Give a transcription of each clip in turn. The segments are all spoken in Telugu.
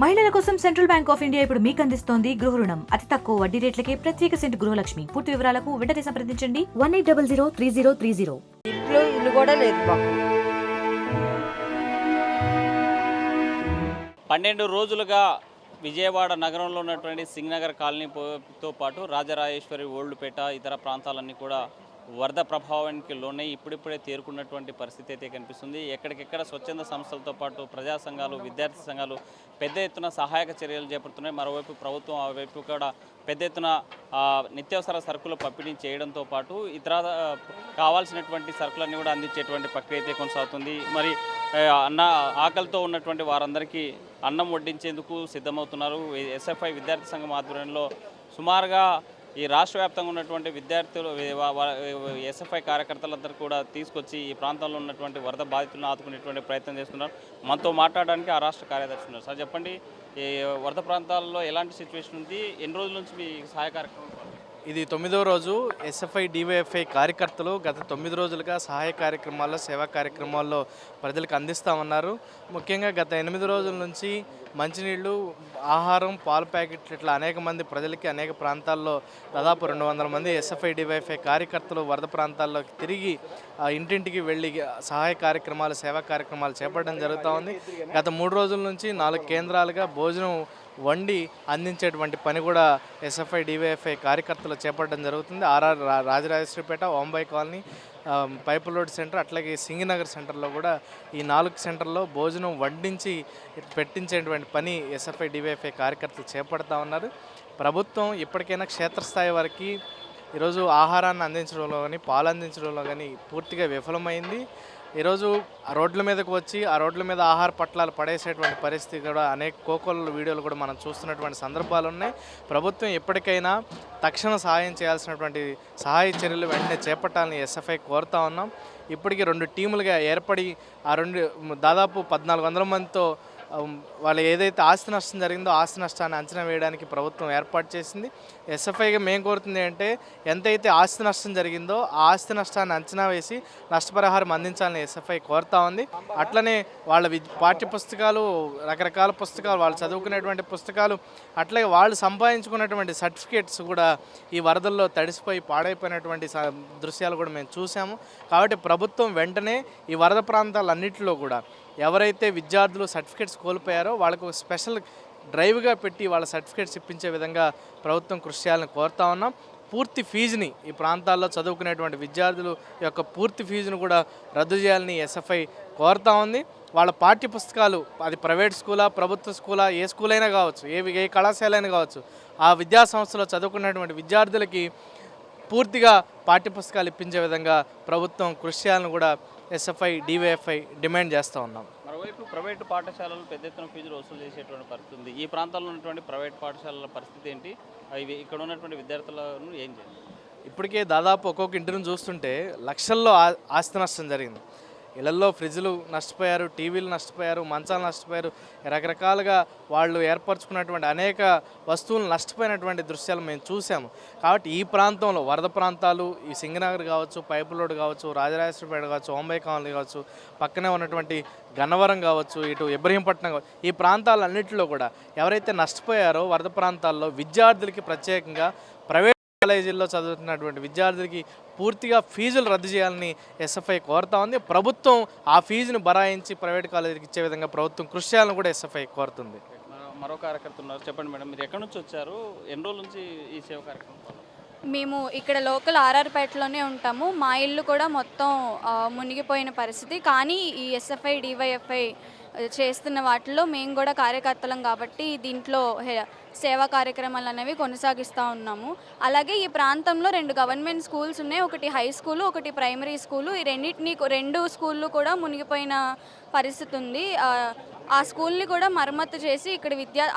మహిళల కోసం సెంట్రల్ బ్యాంక్ ఆఫ్ ఇండియా ఇప్పుడు మీకు అందిస్తోంది గృహ రుణం అతి తక్కువ వడ్డీ రేట్లకే ప్రత్యేక సెంటు గృహలక్ష్మి. పూర్తి వివరాలకు వెంటనే సంప్రదించండి 18003030. ఇల్లు కూడా లేదు మాకు. 12 రోజులుగా విజయవాడ నగరంలో ఉన్నటువంటి సింగనగర్ కాలనీతో పాటు రాజరాజేశ్వరి ఓల్డ్పేట ఇతర ప్రాంతాలన్నీ కూడా వరద ప్రభావానికి లోనై ఇప్పుడిప్పుడే తేరుకున్నటువంటి పరిస్థితి అయితే కనిపిస్తుంది. ఎక్కడికెక్కడ స్వచ్ఛంద సంస్థలతో పాటు ప్రజా సంఘాలు, విద్యార్థి సంఘాలు పెద్ద ఎత్తున సహాయక చర్యలు చేపడుతున్నాయి. మరోవైపు ప్రభుత్వం ఆ వైపు కూడా పెద్ద ఎత్తున నిత్యావసర సరుకులు పంపిణీ చేయడంతో పాటు ఇతర కావాల్సినటువంటి సరుకులన్నీ కూడా అందించేటువంటి ప్రక్రియ అయితే కొనసాగుతుంది. మరి ఆకలితో ఉన్నటువంటి వారందరికీ అన్నం వడ్డించేందుకు సిద్ధమవుతున్నారు. ఎస్ఎఫ్ఐ విద్యార్థి సంఘం ఆధ్వర్యంలో సుమారుగా ఈ రాష్ట్ర వ్యాప్తంగా ఉన్నటువంటి విద్యార్థులు ఎస్ఎఫ్ఐ కార్యకర్తలందరూ కూడా తీసుకొచ్చి ఈ ప్రాంతంలో ఉన్నటువంటి వరద బాధితులను ఆదుకునేటువంటి ప్రయత్నం చేస్తున్నారు. మనతో మాట్లాడడానికి ఆ రాష్ట్ర కార్యదర్శి ఉన్నారు. సార్ చెప్పండి, ఈ వరద ప్రాంతాల్లో ఎలాంటి సిచ్యువేషన్ ఉంది, ఎన్ని రోజుల నుంచి మీ సహాయ కార్యక్రమం? ఇది 9వ రోజు. ఎస్ఎఫ్ఐ డివైఎఫ్ఐ కార్యకర్తలు గత 9 రోజులుగా సహాయ కార్యక్రమాల్లో, సేవా కార్యక్రమాల్లో ప్రజలకు అందిస్తామన్నారు. ముఖ్యంగా గత 8 రోజుల నుంచి మంచినీళ్ళు, ఆహారం, పాల ప్యాకెట్లు ఇట్లా అనేక మంది ప్రజలకి అనేక ప్రాంతాల్లో దాదాపు 200 మంది ఎస్ఎఫ్ఐ డివైఎఫ్ఐ కార్యకర్తలు వరద ప్రాంతాల్లోకి తిరిగి ఇంటింటికి వెళ్ళి సహాయ కార్యక్రమాలు, సేవా కార్యక్రమాలు చేపట్టడం జరుగుతూ ఉంది. గత 3 రోజుల నుంచి 4 కేంద్రాలుగా భోజనం వండి అందించేటువంటి పని కూడా ఎస్ఎఫ్ఐ డివైఎఫ్ఐ కార్యకర్తలు చేపట్టడం జరుగుతుంది. RR Rajarajeswaripeta, Vambay colony, pipe road centre, అట్లాగే సింగనగర్ సెంటర్లో కూడా ఈ 4 సెంటర్లో భోజనం వడ్డించి పెట్టించేటువంటి పని ఎస్ఎఫ్ఐ డివైఎఫ్ఐ కార్యకర్తలు చేపడతా ఉన్నారు. ప్రభుత్వం ఇప్పటికైనా క్షేత్రస్థాయి వరకు ఈరోజు ఆహారాన్ని అందించడంలో కానీ, పాలు అందించడంలో కానీ పూర్తిగా విఫలమైంది. ఈరోజు ఆ రోడ్ల మీదకు వచ్చి ఆ రోడ్ల మీద ఆహార పట్లాలు పడేసేటువంటి పరిస్థితి కూడా అనేక కోకోల వీడియోలు కూడా మనం చూస్తున్నటువంటి సందర్భాలు ఉన్నాయి. ప్రభుత్వం ఎప్పటికైనా తక్షణ సహాయం చేయాల్సినటువంటి సహాయ చర్యలు వెంటనే చేపట్టాలని ఎస్ఎఫ్ఐ కోరుతా ఉన్నాం. ఇప్పటికీ 2 టీములుగా ఏర్పడి దాదాపు 1400 మందితో వాళ్ళు ఏదైతే ఆస్తి నష్టం జరిగిందో ఆస్తి నష్టాన్ని అంచనా వేయడానికి ప్రభుత్వం ఏర్పాటు చేసింది. ఎస్ఎఫ్ఐగా మేము కోరుతుంది అంటే ఎంతైతే ఆస్తి నష్టం జరిగిందో ఆ ఆస్తి నష్టాన్ని అంచనా వేసి నష్టపరిహారం అందించాలని ఎస్ఎఫ్ఐ కోరుతా ఉంది. అట్లనే వాళ్ళ పాఠ్య పుస్తకాలు, రకరకాల పుస్తకాలు, వాళ్ళు చదువుకునేటువంటి పుస్తకాలు, అట్లాగే వాళ్ళు సంపాదించుకున్నటువంటి సర్టిఫికేట్స్ కూడా ఈ వరదల్లో తడిసిపోయి పాడైపోయినటువంటి దృశ్యాలు కూడా మేము చూసాము. కాబట్టి ప్రభుత్వం వెంటనే ఈ వరద ప్రాంతాలన్నింటిలో కూడా ఎవరైతే విద్యార్థులు సర్టిఫికేట్స్ కోల్పోయారో వాళ్ళకు ఒక స్పెషల్ డ్రైవ్గా పెట్టి వాళ్ళ సర్టిఫికేట్స్ ఇప్పించే విధంగా ప్రభుత్వం కృషి చేయాలని కోరుతా ఉన్నాం. పూర్తి ఫీజుని ఈ ప్రాంతాల్లో చదువుకునేటువంటి విద్యార్థులు యొక్క పూర్తి ఫీజును కూడా రద్దు చేయాలని ఎస్ఎఫ్ఐ కోరుతా ఉంది. వాళ్ళ పాఠ్య పుస్తకాలు, అది ప్రైవేట్ స్కూలా, ప్రభుత్వ స్కూలా, ఏ స్కూల్ అయినా కావచ్చు, ఏ కళాశాల అయినా కావచ్చు, ఆ విద్యా సంస్థలో చదువుకునేటువంటి విద్యార్థులకి పూర్తిగా పాఠ్యపుస్తకాలు ఇప్పించే విధంగా ప్రభుత్వం కృషి చేయాలని కూడా ఎస్ఎఫ్ఐ డివైఎఫ్ఐ డిమాండ్ చేస్తూ ఉన్నాం. మరోవైపు ప్రైవేటు పాఠశాలలు పెద్ద ఎత్తున ఫీజులు వసూలు చేసేటువంటి పరిస్థితి ఉంది. ఈ ప్రాంతాల్లో ఉన్నటువంటి ప్రైవేట్ పాఠశాలల పరిస్థితి ఏంటి? ఇవి ఇక్కడ ఉన్నటువంటి విద్యార్థులను ఏం చేయాలి? ఇప్పటికే దాదాపు ఒక్కొక్క ఇంటిని చూస్తుంటే లక్షల్లో ఆస్తి నష్టం జరిగింది. ఇళ్లలో ఫ్రిడ్జ్లు నష్టపోయారు, టీవీలు నష్టపోయారు, మంచాలు నష్టపోయారు, రకరకాలుగా వాళ్ళు ఏర్పరచుకున్నటువంటి అనేక వస్తువులు నష్టపోయినటువంటి దృశ్యాలు మేము చూసాము. కాబట్టి ఈ ప్రాంతంలో వరద ప్రాంతాలు, ఈ సింగనగర్ కావచ్చు, పైపు రోడ్ కావచ్చు, రాజరాజేశ్వరిపేట కావచ్చు, వాంబాయి కాలనీ కావచ్చు, పక్కనే ఉన్నటువంటి గన్నవరం కావచ్చు, ఇటు ఇబ్రహీంపట్నం కావచ్చు, ఈ ప్రాంతాలన్నింటిలో కూడా ఎవరైతే నష్టపోయారో వరద ప్రాంతాల్లో విద్యార్థులకి ప్రత్యేకంగా ప్రైవేట్ కాలేజీల్లో చదువుతున్నటువంటి విద్యార్థులకి పూర్తిగా ఫీజులు రద్దు చేయాలని ఎస్ఎఫ్ఐ కోరుతా ఉంది. ప్రభుత్వం ఆ ఫీజును బరాయించి ప్రైవేట్ కాలేజీకి ఇచ్చే విధంగా ప్రభుత్వం కృషి చేయాలని కూడా ఎస్ఎఫ్ఐ కోరుతుంది. మరో కార్యకర్త ఉన్నారు, చెప్పండి మేడం, మీరు ఎక్కడి నుంచి వచ్చారు, ఎన్ని రోజుల నుంచి ఈ సేవ కార్యక్రమం? మేము ఇక్కడ లోకల్ ఆర్ఆర్పేటలోనే ఉంటాము. మా ఇల్లు కూడా మొత్తం మునిగిపోయిన పరిస్థితి. కానీ ఈ ఎస్ఎఫ్ఐ డివైఎఫ్ఐ చేస్తున్న వాటిలో మేము కూడా కార్యకర్తలం కాబట్టి దీంట్లో సేవా కార్యక్రమాలు అనేవి కొనసాగిస్తూ ఉన్నాము. అలాగే ఈ ప్రాంతంలో 2 గవర్నమెంట్ స్కూల్స్ ఉన్నాయి. ఒకటి హై స్కూలు, ఒకటి ప్రైమరీ స్కూలు. ఈ 2 స్కూళ్ళు కూడా మునిగిపోయిన పరిస్థితి ఉంది. ఆ స్కూల్ని కూడా మరమ్మతు చేసి ఇక్కడ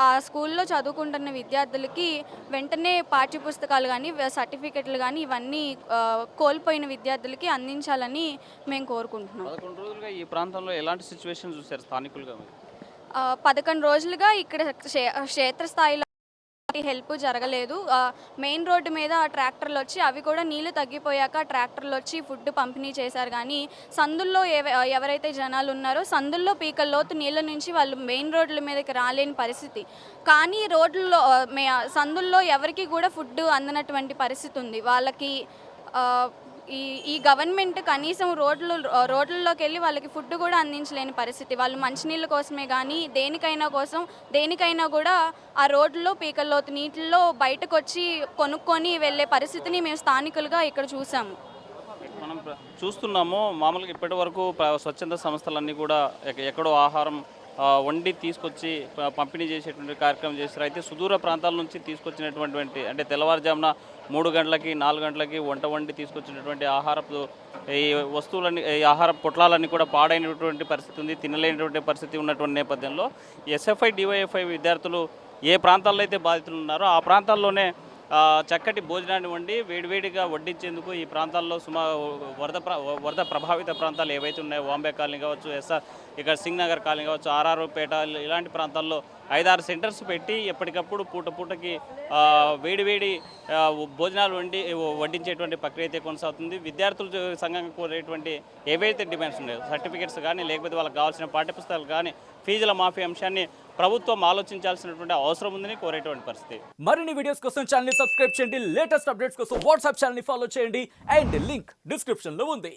ఆ స్కూల్లో చదువుకుంటున్న విద్యార్థులకి వెంటనే పాఠ్యపుస్తకాలు కానీ, సర్టిఫికెట్లు కానీ ఇవన్నీ కోల్పోయిన విద్యార్థులకి అందించాలని మేము కోరుకుంటున్నాం. 11 రోజులుగా ఈ ప్రాంతంలో ఎలాంటి సిచ్యువేషన్ చూశారు స్థానికులుగా? 11 రోజులుగా ఇక్కడ క్షేత్రస్థాయిలో హెల్ప్ జరగలేదు. మెయిన్ రోడ్డు మీద ట్రాక్టర్లు వచ్చి అవి కూడా నీళ్లు తగ్గిపోయాక ట్రాక్టర్లు వచ్చి ఫుడ్ పంపిణీ చేశారు. కానీ సందుల్లో ఎవరైతే జనాలు ఉన్నారో సందుల్లో పీకల లోతు నీళ్ళ నుంచి వాళ్ళు మెయిన్ రోడ్ల మీదకి రాలేని పరిస్థితి. కానీ రోడ్లలో సందుల్లో ఎవరికి కూడా ఫుడ్ అందనటువంటి పరిస్థితి ఉంది. వాళ్ళకి ఈ గవర్నమెంట్ కనీసం రోడ్లలోకి వెళ్ళి వాళ్ళకి ఫుడ్ కూడా అందించలేని పరిస్థితి. వాళ్ళు మంచినీళ్ళ కోసమే కానీ దేనికైనా కూడా ఆ రోడ్లలో పీకల్లోతు నీటిల్లో బయటకు వచ్చి కొనుక్కొని వెళ్ళే పరిస్థితిని మేము స్థానికులుగా ఇక్కడ చూసాము. మనం చూస్తున్నాము మామూలుగా ఇప్పటి వరకు స్వచ్ఛంద సంస్థలన్నీ కూడా ఎక్కడో ఆహారం వండి తీసుకొచ్చి పంపిణీ చేసేటువంటి కార్యక్రమం చేస్తారు. అయితే సుదూర ప్రాంతాల నుంచి తీసుకొచ్చినటువంటి అంటే తెల్లవారుజామున 3 గంటలకి 4 గంటలకి వంట వండి తీసుకొచ్చినటువంటి ఆహారపు ఈ వస్తువులన్నీ ఈ ఆహార పొట్లాలన్నీ కూడా పాడైనటువంటి పరిస్థితి ఉంది, తినలేనటువంటి పరిస్థితి ఉన్నటువంటి నేపథ్యంలో ఎస్ఎఫ్ఐ డివైఎఫ్ఐ విద్యార్థులు ఏ ప్రాంతాల్లో అయితే బాధితులు ఉన్నారో ఆ ప్రాంతాల్లోనే చక్కటి భోజనాన్ని వండి వేడివేడిగా వడ్డించేందుకు ఈ ప్రాంతాల్లో వరద ప్రభావిత ప్రాంతాలు ఏవైతే ఉన్నాయో వాంబే కాలనీ కావచ్చు, ఇక్కడ సింగ్ నగర్ కాలనీ కావచ్చు, ఆర్ఆర్ పేట ఇలాంటి ప్రాంతాల్లో 5-6 సెంటర్స్ పెట్టి ఎప్పటికప్పుడు పూటకి వేడివేడి భోజనాలు వడ్డించేటువంటి ప్రక్రియ అయితే కొనసాగుతుంది. విద్యార్థులు సంఘంగా కోరేటువంటి ఏవైతే డిమాండ్స్ ఉన్నాయో సర్టిఫికేట్స్ కానీ లేకపోతే వాళ్ళకి కావాల్సిన పాఠ్యపుస్తకాలు కానీ ఫీజుల మాఫీ అంశాన్ని ప్రభుత్వం ఆలోచించాల్సినటువంటి అవసరం ఉందని కోరేటువంటి పరిస్థితి. మరిన్ని వీడియోస్ కోసం ఛానల్ ని సబ్స్క్రైబ్ చేయండి, లేటెస్ట్ అప్డేట్స్ కోసం వాట్సాప్ ఛానల్ ని ఫాలో చేయండి అండ్ లింక్ డిస్క్రిప్షన్ లో ఉంది.